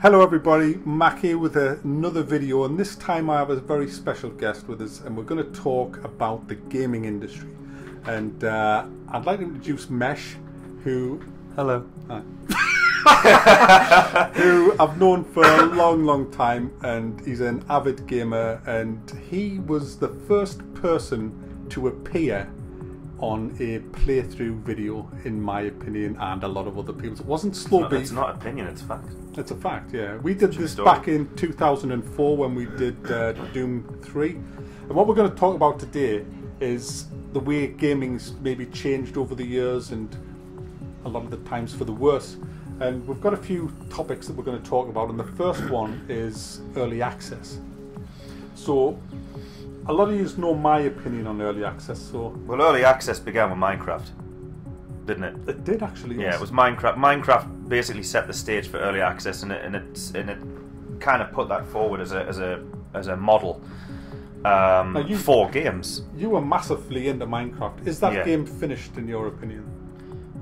Hello everybody, Mack here with another video, and this time I have a very special guest with us and we're going to talk about the gaming industry. And I'd like to introduce Mesh, who... Hello. who I've known for a long time, and he's an avid gamer, and he was the first person to appear on a playthrough video, in my opinion, and a lot of other people's. It wasn't Slow Beef. It's not opinion, it's fact. It's a fact, yeah. We did this back in 2004 when we did Doom 3. And what we're going to talk about today is the way gaming's maybe changed over the years, and a lot of the times for the worse. And we've got a few topics that we're going to talk about, and the first one is early access. So, a lot of you know my opinion on early access. So, well, early access began with Minecraft, didn't it? It did actually. Yeah, it was Minecraft. Minecraft basically set the stage for early access, and it kind of put that forward as a model for games. You were massively into Minecraft. Is that game finished in your opinion?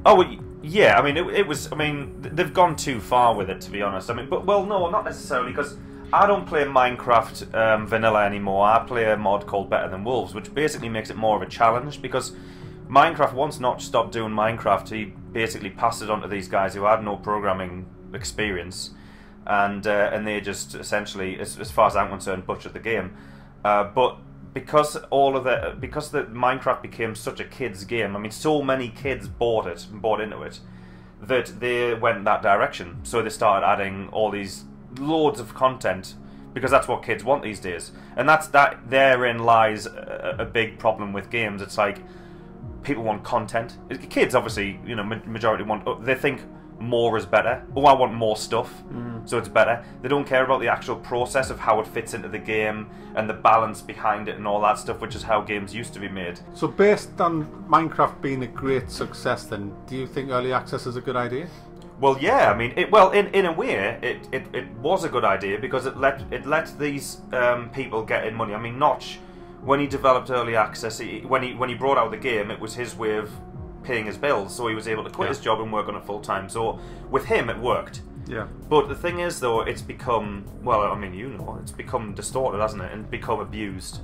Oh, well, yeah. I mean, it was. I mean, they've gone too far with it, to be honest. I mean, but well, no, not necessarily, because I don't play Minecraft vanilla anymore. I play a mod called Better Than Wolves, which basically makes it more of a challenge, because Minecraft, once Notch stopped doing Minecraft, he basically passed it on to these guys who had no programming experience, and they just essentially, as far as I'm concerned, butchered the game. But because the Minecraft became such a kids game, I mean, so many kids bought it and bought into it, that they went that direction. So they started adding all these loads of content, because that's what kids want these days, and therein lies a big problem with games. It's like people want content. Kids, obviously, you know, majority want. They think more is better. Oh, I want more stuff, so it's better. They don't care about the actual process of how it fits into the game and the balance behind it and all that stuff, which is how games used to be made. So, based on Minecraft being a great success, then, do you think early access is a good idea? Well, yeah. I mean, in a way, it was a good idea, because it let these people get in money. I mean, Notch, when he developed early access, when he brought out the game, it was his way of paying his bills, so he was able to quit his job and work on it full time. So with him, it worked. Yeah. But the thing is, though, it's become, well, I mean, you know, it's become distorted, hasn't it, and become abused.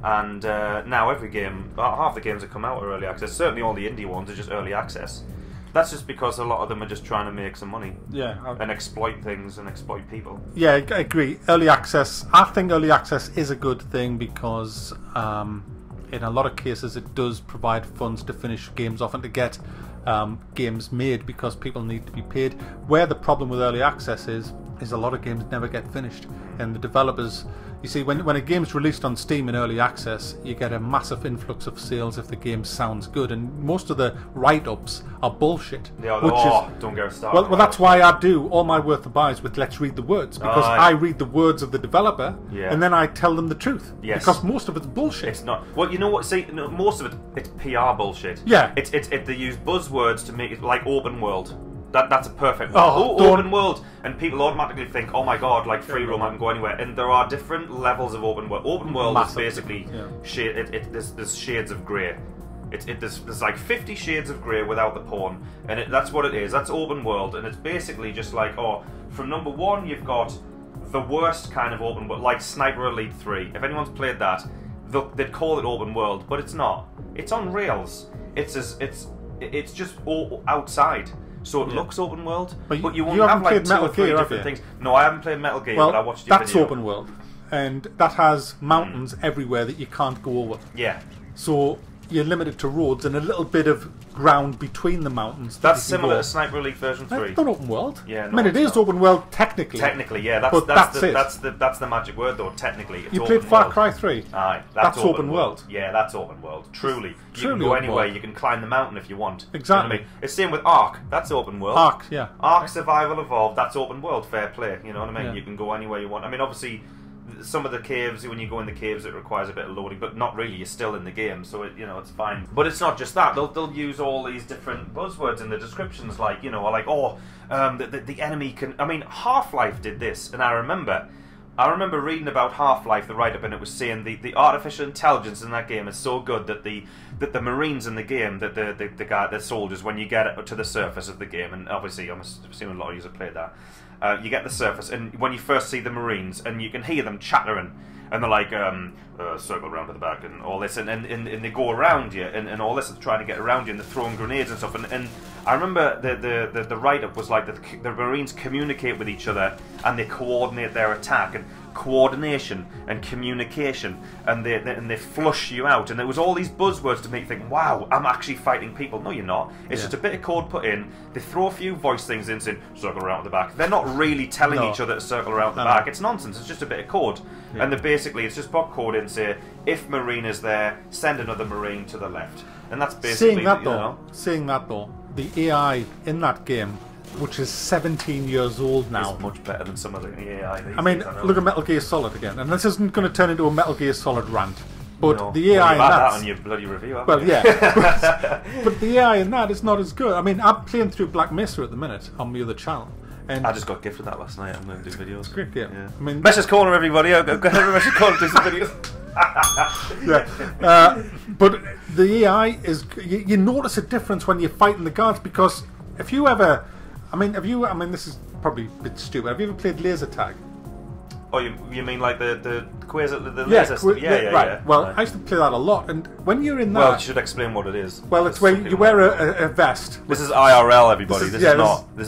And now every game, half the games that come out are early access. Certainly, all the indie ones are just early access. That's just because a lot of them are just trying to make some money. Yeah. And exploit things and exploit people. Yeah, I agree. Early access, I think early access is a good thing, because in a lot of cases it does provide funds to finish games off and to get games made, because people need to be paid. Where the problem with early access is a lot of games never get finished, and the developers, you see, when a game's released on Steam in early access, you get a massive influx of sales if the game sounds good, and most of the write-ups are bullshit. Yeah, don't get started. Well, that's why I do all my Worth of Buys with Let's Read the Words, because I read the words of the developer, and then I tell them the truth. Yes. Because most of it's bullshit. It's not. Well, you know what? See, no, most of it's PR bullshit. Yeah. They use buzzwords to make it like open world. That's a perfect one. Open world, and people automatically think, oh my god, like free roam, I can go anywhere. And there are different levels of open world. Open world is basically there's shades of grey. There's like 50 shades of grey without the porn, and that's what it is. That's open world, and it's basically just like, from number 1 you've got the worst kind of open world, like Sniper Elite 3. If anyone's played that, they'd call it open world, but it's not. It's on rails. It's just all outside. So it looks open world, but you won't have like 2 or 3 different things. No, I haven't played Metal Gear, but I watched your video. That's open world, and that has mountains everywhere that you can't go over. Yeah. So you're limited to roads and a little bit of ground between the mountains. That's similar to Sniper Elite version 3. It's not open world. Yeah, no, I mean, it is open world technically. Technically, yeah. That's the magic word, though. Technically, it's you played Far Cry 3. Aye, that's open world. Yeah, that's open world. Truly, you can go anywhere. You can climb the mountain if you want. Exactly. You know what I mean? It's the same with Ark. That's open world. Ark, yeah. Ark Survival Evolved. That's open world. Fair play. You know what I mean? Yeah. You can go anywhere you want. I mean, obviously, some of the caves, when you go in the caves, it requires a bit of loading, but not really. You're still in the game, so it's fine. But it's not just that. They'll use all these different buzzwords in the descriptions, like the enemy can. I mean, Half-Life did this, and I remember reading about Half-Life, the write-up, and it was saying the artificial intelligence in that game is so good that the Marines in the game, that the soldiers, when you get to the surface of the game, and obviously I'm assuming a lot of you have played that, You get the surface, and when you first see the Marines, and you can hear them chattering, and they're like, circle around to the back, and all this, and they go around you, and all this, is trying to get around you, and they're throwing grenades and stuff, and I remember the write-up was like the Marines communicate with each other, and they coordinate their attack, and coordination and communication, and they flush you out, and there was all these buzzwords to make you think, wow, I'm actually fighting people. No, you're not. It's just a bit of code put in. They throw a few voice things in, saying circle around the back. They're not really telling each other to circle around the back. It's nonsense. It's just a bit of code, and they basically, it's just pop code in and say, if Marine is there, send another Marine to the left, and that's basically. Seeing that though, the AI in that game, which is 17 years old now, is much better than some of the AI. I mean, look at Metal Gear Solid again, and this isn't going to turn into a Metal Gear Solid rant, but the AI in that on your bloody review. Well, yeah, but the AI in that is not as good. I mean, I'm playing through Black Mesa at the minute on the other channel. And I just got gifted that last night. I'm going to do videos. Great game. Yeah. I mean, Meshescorner, everybody. I'll go ahead and Meshescorner do some videos. But the AI is. You notice a difference when you're fighting the guards, because if you ever, I mean, this is probably a bit stupid. Have you ever played laser tag? Oh, you mean like the laser? Yeah. Right. Well, I used to play that a lot, and when you're in that, well, you should explain what it is. Well, it's where you wear a vest. This is IRL, everybody. This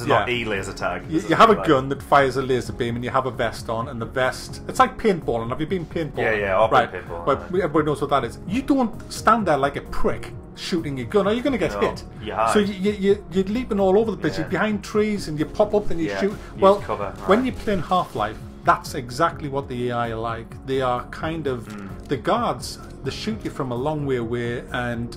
is not e-laser tag. You have a gun that fires a laser beam, and you have a vest on, and the vest. It's like paintballing. Have you been paintballing? Yeah. I've been paintballing. Well, everybody knows what that is. You don't stand there like a prick shooting your gun, or you're going to get hit. So you're leaping all over the place. You're behind trees, and you pop up, and you shoot. Well, when you're playing Half-Life, that's exactly what the AI are like. They are kind of the guards. They shoot you from a long way away, and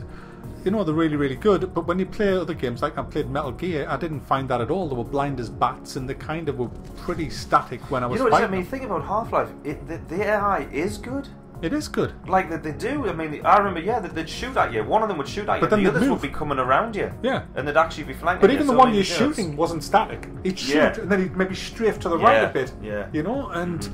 they're really, really good. But when you play other games, like I played Metal Gear, I didn't find that at all. They were blind as bats, and they kind of were pretty static when I was fighting. I mean, think about Half-Life. The AI is good. It is good. Like they do. I mean, I remember. They'd shoot at you. One of them would shoot at you, but then the others would be coming around you. Yeah. And they'd actually be flanking you. But even the one you're shooting wasn't static. He'd shoot, and then he'd maybe strafe to the right a bit. Yeah. And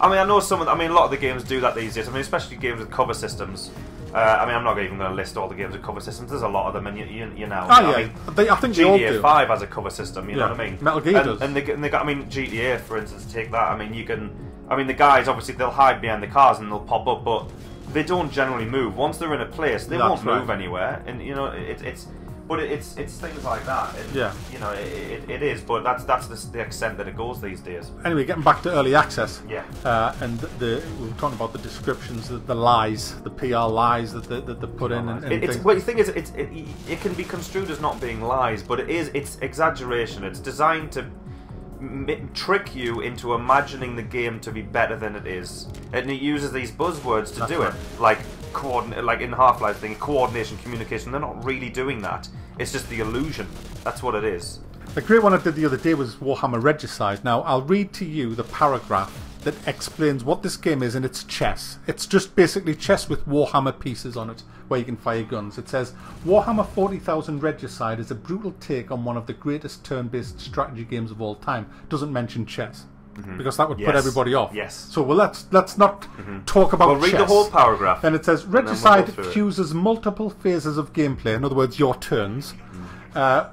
I mean, I know a lot of the games do that these days. I mean, especially games with cover systems. I mean, I'm not even going to list all the games with cover systems. There's a lot of them, and you know. I think they all do. GTA 5 has a cover system. You know what I mean? Metal Gear does. And they got. I mean, GTA, for instance, take that. I mean, you can. I mean, the guys obviously they'll hide behind the cars and they'll pop up, but they don't generally move. Once they're in a place, they won't move anywhere. And it's things like that. And, it is. But that's the extent that it goes these days. Anyway, getting back to early access. Yeah. And we were talking about the descriptions, the lies, the PR lies that they put in. Well, the thing is, it can be construed as not being lies, but it's exaggeration. It's designed to trick you into imagining the game to be better than it is, and it uses these buzzwords to do it, like in Half-Life thing, coordination, communication. They're not really doing that. It's just the illusion. That's what it is. A great one I did the other day was Warhammer Regicide. Now, I'll read to you the paragraph that explains what this game is, and it's chess. It's just basically chess with Warhammer pieces on it, where you can fire guns. It says, Warhammer 40,000 Regicide is a brutal take on one of the greatest turn-based strategy games of all time. Doesn't mention chess, because that would put everybody off. Yes. So, well, let's not talk about chess. Read the whole paragraph. And it says, Regicide fuses multiple phases of gameplay, in other words, your turns,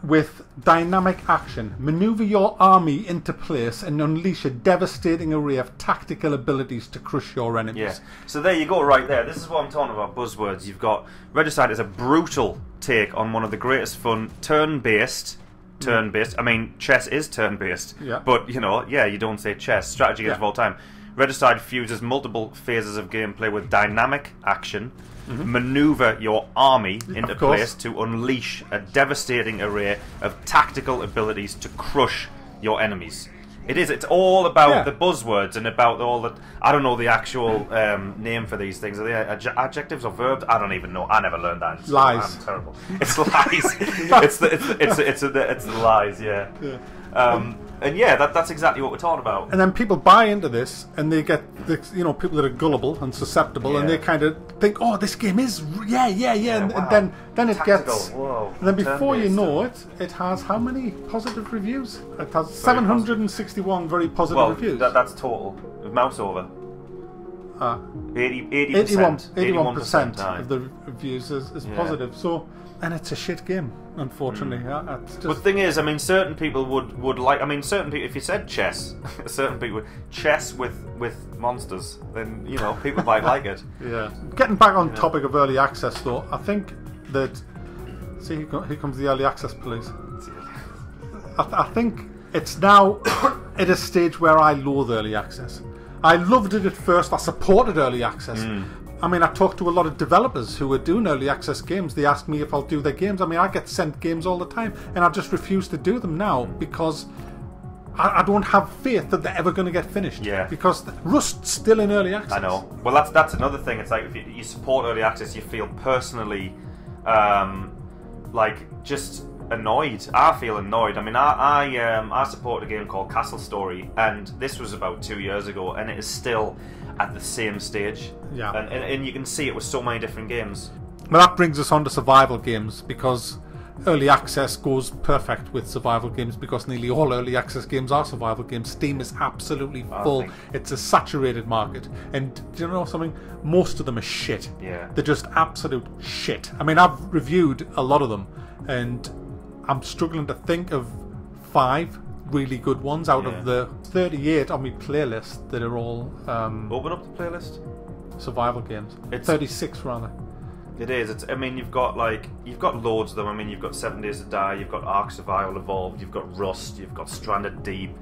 with dynamic action. Maneuver your army into place and unleash a devastating array of tactical abilities to crush your enemies. Yeah. So there you go, right there. This is what I'm talking about, buzzwords. You've got Regicide is a brutal take on one of the greatest fun turn-based. I mean, chess is turn-based. Yeah. But, you don't say chess. Strategy games of all time. Regicide fuses multiple phases of gameplay with dynamic action. Maneuver your army into place to unleash a devastating array of tactical abilities to crush your enemies. It's all about the buzzwords and about all the, I don't know the actual name for these things. Are they adjectives or verbs? I don't even know. I never learned that. Lies. I'm terrible. It's lies. it's the lies. Yeah. And that's exactly what we're talking about. And then people buy into this, and they get people that are gullible and susceptible, and they kind of think, "Oh, this game is and then it gets, and then before you know it, it has how many positive reviews? It has 761 very positive reviews. That's total. Mouse over. 81% of the reviews is positive. So, and it's a shit game, unfortunately. It's just... But the thing is, I mean, certain people would like. I mean, certain people. If you said chess, certain people chess with monsters, then you know people might like it. Yeah. Getting back on topic of early access, though, I think that. See, here comes the early access police. I think it's now at a stage where I loathe early access. I loved it at first. I supported early access. I mean, I talked to a lot of developers who were doing early access games. They asked me if I'll do their games. I mean, I get sent games all the time, and I just refuse to do them now because I don't have faith that they're ever going to get finished. Yeah. Because Rust's still in early access. I know. Well, that's another thing. It's like if you support early access, you feel personally, like just annoyed. I feel annoyed. I mean, I support a game called Castle Story, and this was about 2 years ago, and it is still at the same stage. Yeah. And you can see it with so many different games. Well, that brings us on to survival games, because early access goes perfect with survival games, because nearly all early access games are survival games. Steam is absolutely full. It's a saturated market. And do you know something? Most of them are shit. Yeah. They're just absolute shit. I mean, I've reviewed a lot of them, and I'm struggling to think of 5 really good ones out of the 38 on my playlist that are all Open up the playlist. survival games. It's 36 rather. It is. I mean, you've got loads of them. I mean, you've got 7 Days to Die. You've got Ark Survival Evolved. You've got Rust. You've got Stranded Deep.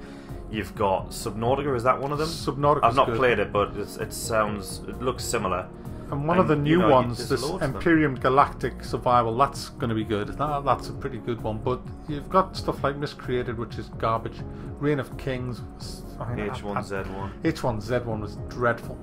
You've got Subnautica. Is that one of them? Subnautica. I've not played it, but it looks similar. And one of the new ones, this Imperium Galactic Survival, that's going to be good. That's a pretty good one. But you've got stuff like Miscreated, which is garbage. Reign of Kings. H1Z1. H1Z1 was dreadful.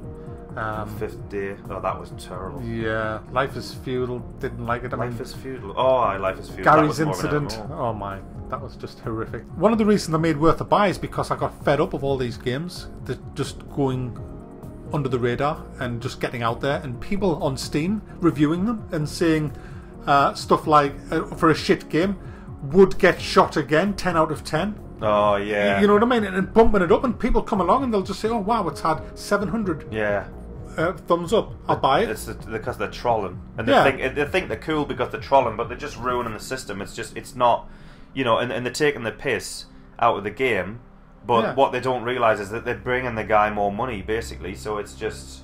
Fifth Day. Oh, that was terrible. Yeah. Life is Feudal. Didn't like it. Life is Feudal. Oh, Life is Feudal. Gary's Incident. Oh my. That was just horrific. One of the reasons I made Worth a Buy is because I got fed up of all these games that just going under the radar and just getting out there, and people on Steam reviewing them and saying stuff like, for a shit game, would get shot again, 10 out of 10. Oh, yeah. You know what I mean? And bumping it up, and people come along and they'll just say, oh, wow, it's had 700 thumbs up. I'll buy it. It's because they're trolling. And they think they're cool because they're trolling, but they're just ruining the system. It's not, you know, and they're taking the piss out of the game. But what they don't realise is that they're bringing the guy more money, basically. So it's just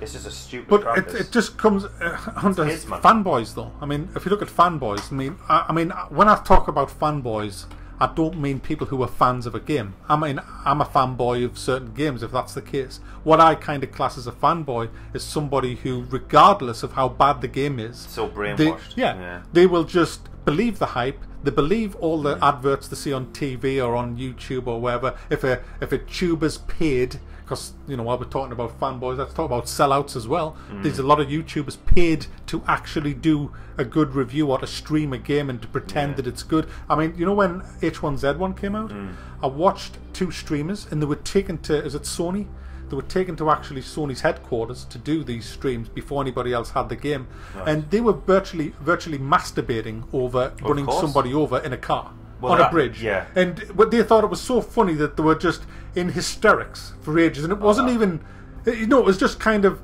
a stupid practice. But it just comes under fanboys, though. I mean, if you look at fanboys, I mean, when I talk about fanboys, I don't mean people who are fans of a game. I mean, I'm a fanboy of certain games, if that's the case. What I kind of class as a fanboy is somebody who, regardless of how bad the game is, so brainwashed. They will just believe the hype. They believe all the adverts they see on TV or on YouTube or wherever. If a tuber's paid, because you know while we're talking about fanboys, let's talk about sellouts as well. There's a lot of YouTubers paid to actually do a good review or to stream a game and to pretend that it's good. I mean, you know when H1Z1 came out, I watched 2 streamers and they were taken to, is it Sony? They were taken to actually Sony's headquarters to do these streams before anybody else had the game, and they were virtually masturbating over running somebody over in a car on a bridge. Yeah. And they thought it was so funny that they were just in hysterics for ages, and it wasn't even, you know, it was just kind of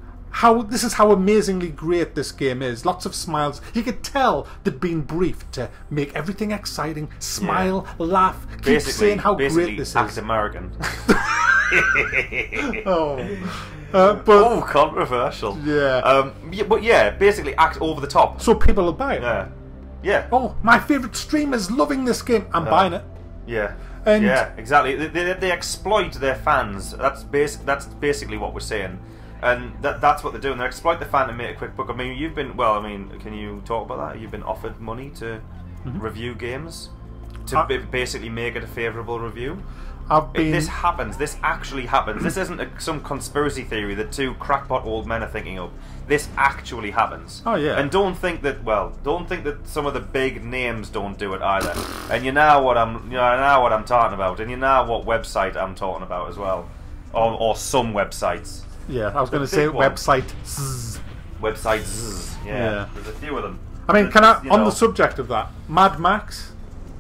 this is how amazingly great this game is. Lots of smiles. You could tell they'd been briefed to make everything exciting, smile, laugh, keep saying how great this is. Act American. But controversial. Yeah. But yeah, basically act over the top. So people will buy it. Yeah. Oh, my favourite streamer's loving this game. I'm buying it. Yeah. And yeah, exactly. They exploit their fans. That's basically what we're saying. And that's what they're doing. They exploit the fan to make a quick buck. I mean, can you talk about that? You've been offered money to review games? To basically make it a favourable review? This happens. This actually happens. This isn't some conspiracy theory that 2 crackpot old men are thinking of. This actually happens. Oh yeah. And don't think that some of the big names don't do it either. And you know what I'm talking about. And you know what website I'm talking about as well, or some websites. Yeah, I was going to say website. Websites. Yeah. There's a few of them. I mean, on the subject of that, Mad Max,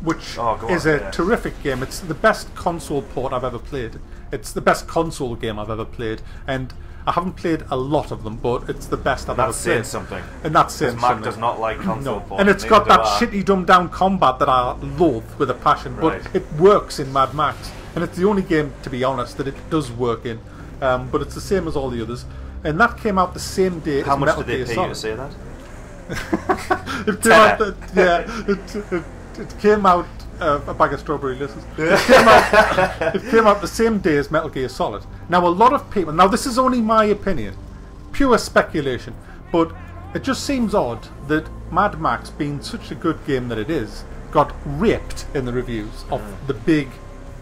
which is a terrific game. It's the best console port I've ever played. It's the best console game I've ever played, and I haven't played a lot of them, but it's the best I've ever That's played. saying something. And that's saying Mack something. does not like console ports. And it's got neither that do I. shitty dumbed down combat that I loathe with a passion, Right. but it works in Mad Max. And it's the only game, to be honest, that it does work in. But it's the same as all the others. And that came out the same day How as much Metal did they Gear pay you to Solid. say that? It came out, it came out a bag of strawberry listens. It came out the same day as Metal Gear Solid. Now a lot of people, now this is only my opinion, pure speculation, but it just seems odd that Mad Max, being such a good game that it is, got raped in the reviews of the big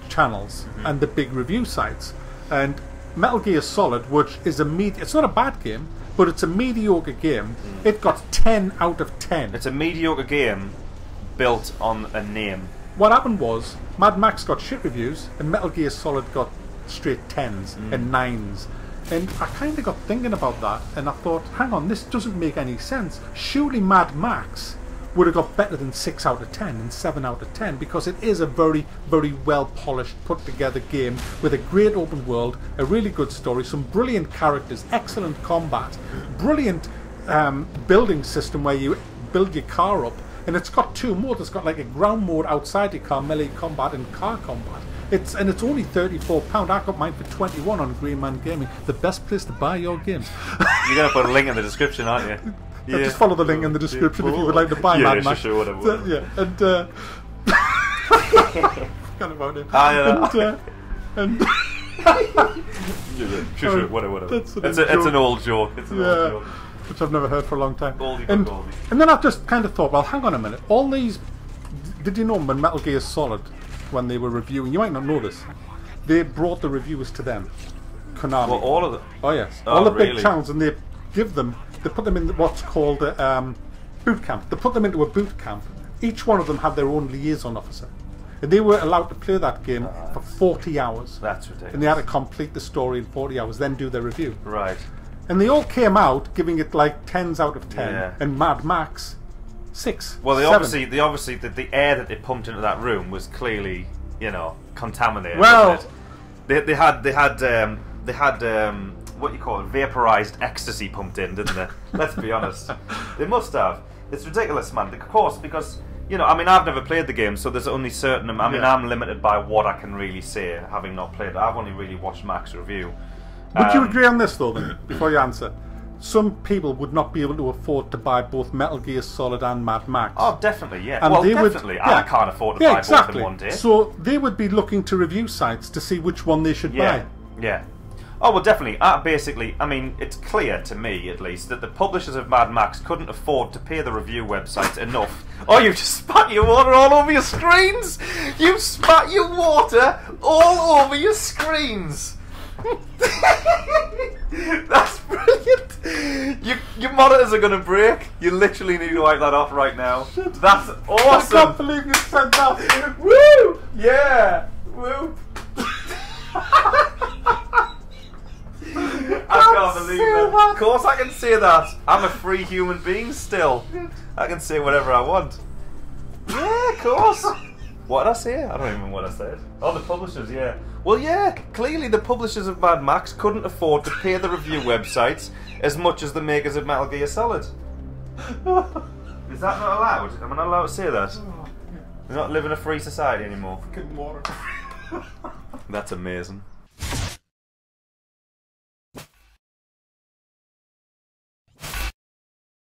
channels and the big review sites. And Metal Gear Solid, which is it's not a bad game, but it's a mediocre game, it got 10 out of 10. It's a mediocre game built on a name. What happened was, Mad Max got shit reviews, and Metal Gear Solid got straight 10s and 9s. And I kind of got thinking about that, and I thought, hang on, this doesn't make any sense. Surely Mad Max would have got better than 6 out of 10 and 7 out of 10, because it is a very, very well polished, put together game with a great open world, a really good story, some brilliant characters, excellent combat, brilliant building system where you build your car up. And it's got two modes. It's got like a ground mode outside your car, melee combat, and car combat. It's only £34. I got mine for 21 on Greenman Gaming. The best place to buy your games. You're going to put a link in the description, aren't you? Yeah. Just follow the link in the description if you would like to buy Mad Max. Sure, whatever. Yeah, and kind of about it. And Sure, whatever. That's It's an old joke. It's an old joke. Which I've never heard for a long time. Goldie. And then I just kind of thought, well, hang on a minute. All these, did you know when Metal Gear Solid, when they were reviewing, you might not know this, they brought the reviewers to them, Konami. Well, all of them. Oh yes, Oh, all the really? big channels, and they put them in what's called a boot camp. They put them into a boot camp. Each one of them had their own liaison officer, and they were allowed to play that game for 40 hours. That's ridiculous. And they had to complete the story in 40 hours, then do their review. Right. And they all came out giving it like 10s out of 10, Yeah. and Mad Max 6. Well, 7. the air that they pumped into that room was clearly, contaminated. Well- wasn't it? they had what you call it, vaporized ecstasy pumped in, didn't they? Let's be honest. They must have. It's ridiculous, man. Of course, because I've never played the game, so there's only certain. I'm limited by what I can really say, having not played it. I've only really watched Mack's review. Would you agree on this though, then, before you answer? Some people would not be able to afford to buy both Metal Gear Solid and Mad Max. Oh, definitely, yeah. And well, they definitely. would, yeah. I can't afford to buy both in one day. So they would be looking to review sites to see which one they should buy. Yeah. Oh, well, definitely. Basically, it's clear to me, at least, that the publishers of Mad Max couldn't afford to pay the review websites enough. Oh, you just spat your water all over your screens! You spat your water all over your screens! That's brilliant! Your monitors are going to break. You literally need to wipe that off right now. That's awesome! I can't believe you said that! Woo! Yeah! Woo! I can't believe it. Of course I can say that. I'm a free human being still. I can say whatever I want. Yeah, of course. What did I say? I don't even know what I said. Oh, the publishers, yeah. Well, yeah, clearly the publishers of Mad Max couldn't afford to pay the review websites as much as the makers of Metal Gear Solid. Is that not allowed? Am I not allowed to say that? We're not living in a free society anymore. Fucking water. That's amazing.